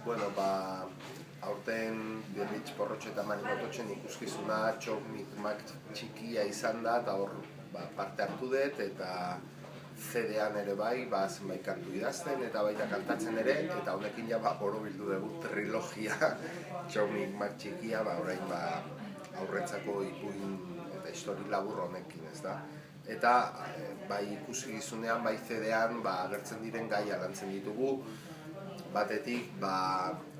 Bueno, aurten Birritx Porrotxo eta Marimototxen ikuskizuna txok mikmak txikia izan da, eta hor parte hartu dut, eta CD-an ere bai, zenbait kantu idazten eta baita kantatzen ere, eta honekin ja borobildu dugu trilogia txok mikmak txikia, orain aurrentzako ipuin eta histori labur honekin, ez da? Eta bai ikuskizunean, bai CD-an agertzen diren gaia lantzen ditugu, batetik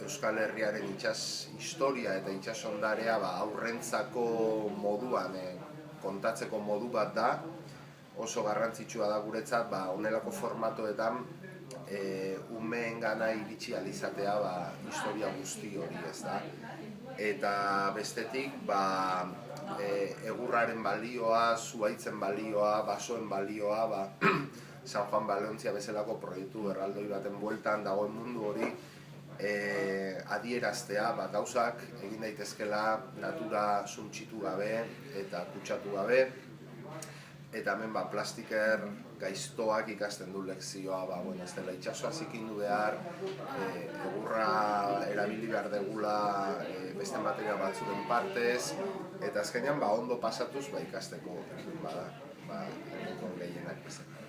Euskal Herriaren itsas historia eta itsas ondarea aurrentzako moduan kontatzeko modu bat da, oso garrantzitsua da guretzat honelako formatoetan umeengana iritsi ahal izatea historia guzti hori, ez da. Eta bestetik egurraren balioa, zuhaitzen balioa, basoen balioa, San Juan Balontzia bezalako proiektu erraldoi baten bueltan dagoen mundu hori adieraztea, gauzak egin daitezkela natura suntsitu gabe eta kutsatu gabe, eta hemen plastiker gaiztoak ikasten du lekzioa, ez dela itsasoa zikindu behar, egurra erabili behar degula beste materia batzuen partez, eta azkenean ondo pasatuz ikasteko bada, gehienak bezala.